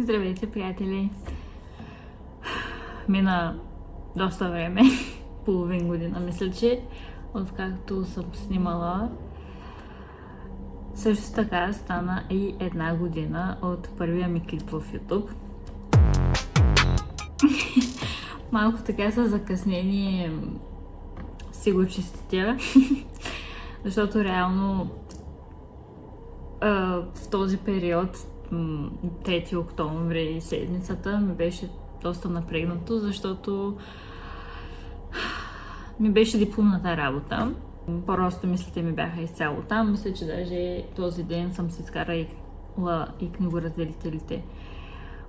Здравейте, приятели! Мина доста време, половин година, мисля, че откакто съм снимала. Също така стана и една година от първия ми клип в YouTube. Малко така със закъснение си го честитя, защото реално в този период, 3 октомври седмицата, ми беше доста напрегнато, защото ми беше дипломната работа. Просто мислите ми бяха изцяло там. Мисля, че даже този ден съм си изкарала и книгоразделителите,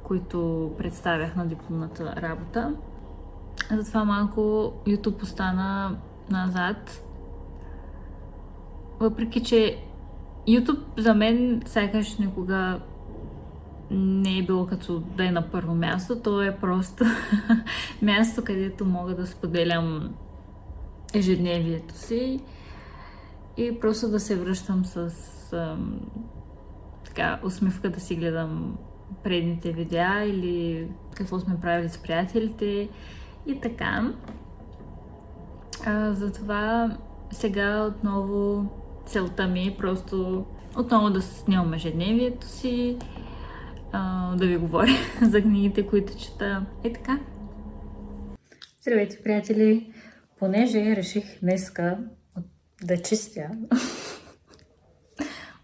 които представях на дипломната работа. Затова малко YouTube остана назад. Въпреки, че YouTube за мен сякаш никога не е било като да е на първо място. То е просто място, където мога да споделям ежедневието си и просто да се връщам с така усмивка, да си гледам предните видеа или какво сме правили с приятелите и така. Затова сега отново целта ми е просто отново да снимам ежедневието си, да ви говоря за книгите, които чета. И така. Здравейте, приятели! Понеже реших днеска да чистя,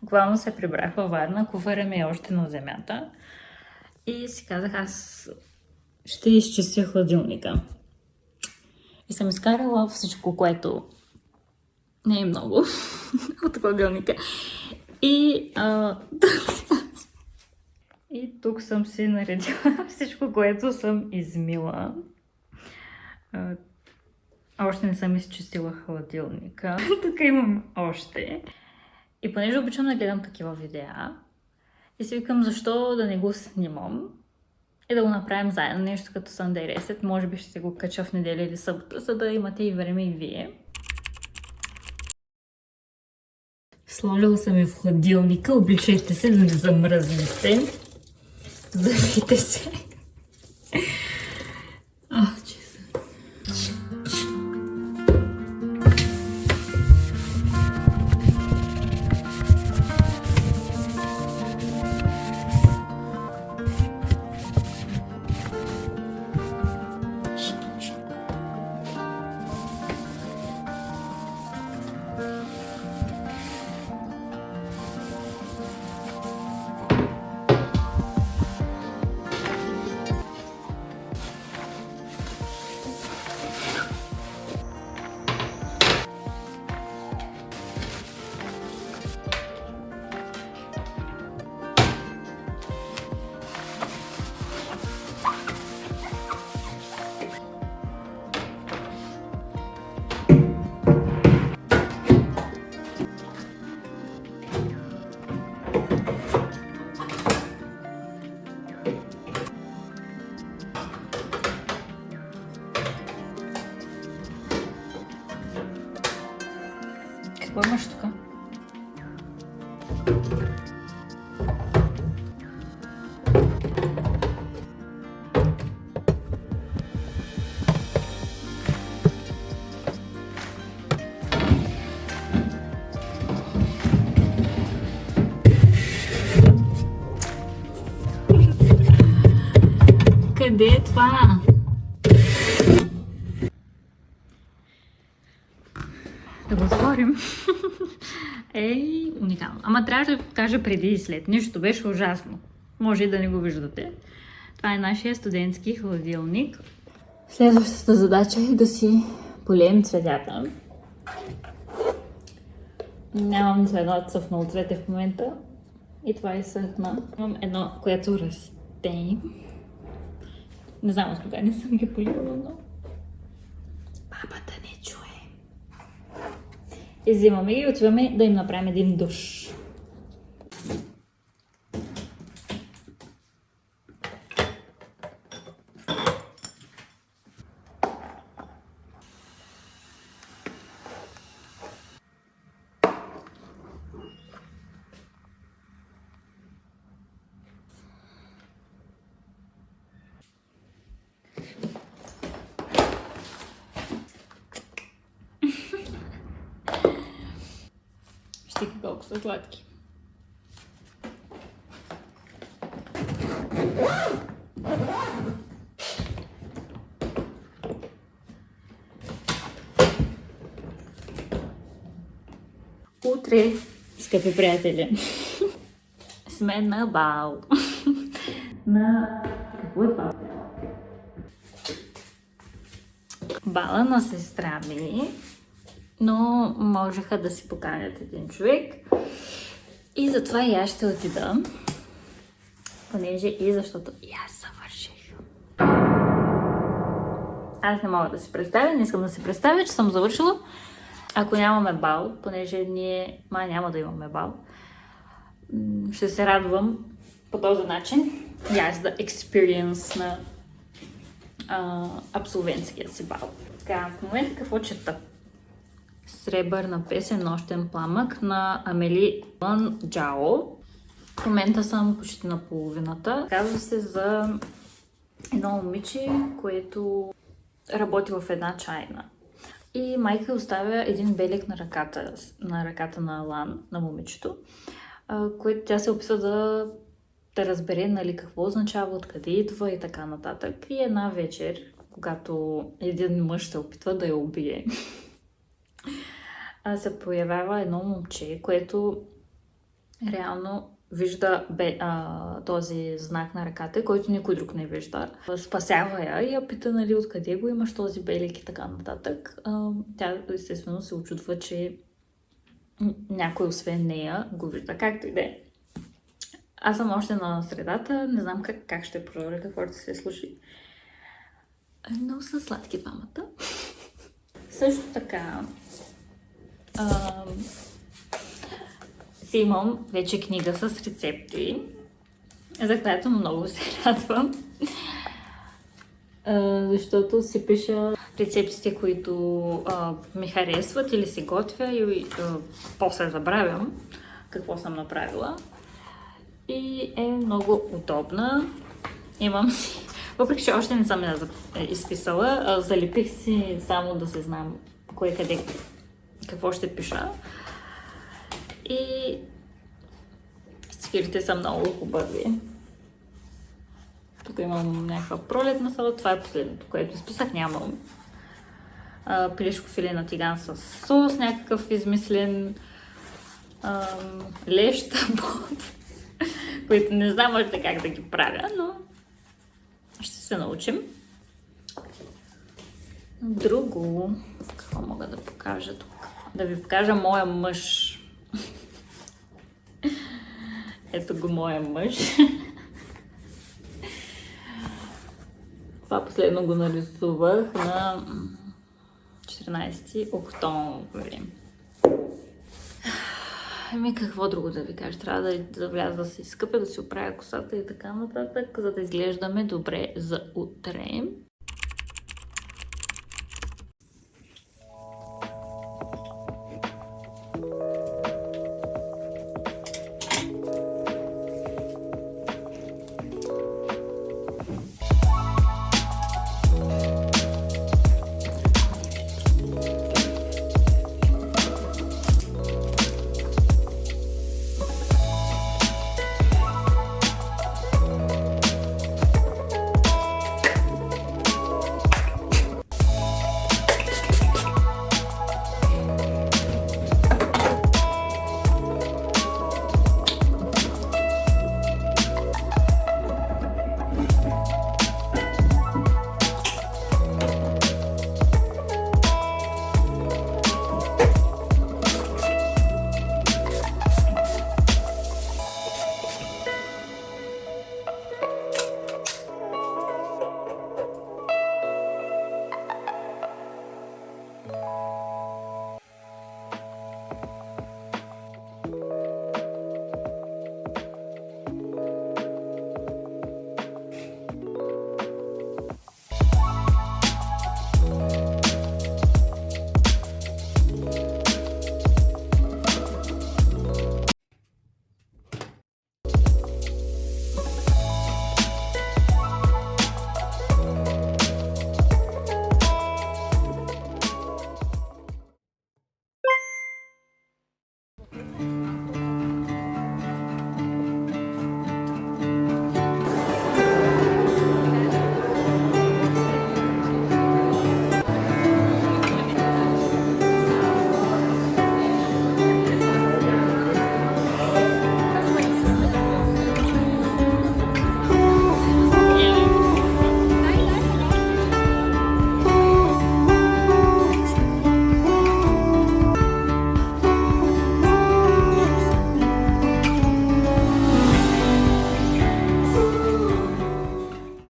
буквално се прибрах във Варна, куфара ми е още на земята и си казах, аз ще изчистя хладилника. И съм изкарала всичко, което не е много от хладилника. И тук съм си наредила всичко, което съм измила. Още не съм изчистила хладилника. Тук имам още. И понеже обичам да гледам такива видеа, и си викам защо да не го снимам и да го направим заедно, нещо като Sunday Reset. Може би ще го кача в неделя или събота, за да имате и време и вие. Сложила съм я в хладилника, обличайте се да не замръзнете. Завите се. Какво имаш тук? Къде е това? Да го отворим. Ей, уникално. Ама трябва да ви кажа преди и след. Нищо беше ужасно. Може и да не го виждате. Това е нашия студентски хладилник. Следващата задача е да си полеем цветята. Нямам нито едно цъфнало цвете в момента. И това изсъхна. Имам едно, което расте. Не знам от кога не съм ги поливала, но папата не чуе. И взимаме и отиваме да им направим един душ. Вижте колко са сладки. Утре, скъпи приятели, сме на бал. На... Какво е това? Бала на сестра ми, но можеха да си поканят един човек. И затова и аз ще отида, понеже и защото и аз завърших. Аз не мога да си представя, не искам да си представя, че съм завършила. Ако нямаме бал, понеже ние няма да имаме бал, ще се радвам по този начин и аз да experience на абсолвентския си бал. Така, в момента какво чета? Сребърна песен, нощен пламък на Амели Ван Джао. В момента съм почти на половината. Казва се за едно момиче, което работи в една чайна. И майка оставя един белег на ръката на Алан, на момичето, което тя се описва да разбере, нали, какво означава, откъде идва и така нататък. И една вечер, когато един мъж се опитва да я убие, се появява едно момче, което реално вижда този знак на ръката, който никой друг не вижда. Спасява я и я пита, нали, откъде го имаш този белег и така нататък. Тя естествено се очудва, че някой освен нея го вижда. Както и да е. Аз съм още на средата, не знам как ще продължа, какво ще се случи. Но са сладки двамата. Също така си имам вече книга с рецепти, за която много се радвам. Защото си пиша рецептите, които ми харесват или си готвя и после забравям какво съм направила. И е много удобна. Имам си, въпреки че още не съм я изписала, залепих си само да се знам кое къде какво ще пиша. И стихирите са много хубави. Тук имам някаква пролетна салата. Това е последното, което изписах. Нямам пилешко филе на тиган с сос, някакъв измислен лещ, които не знам още как да ги правя, но ще се научим. Друго, какво мога да покажа тук? Да ви покажа моя мъж. Ето го моя мъж. Това последно го нарисувах на 14 октомври. Ами какво друго да ви кажа? Трябва да вляза да се изкъпя, да си оправя косата и така нататък, за да изглеждаме добре за утре.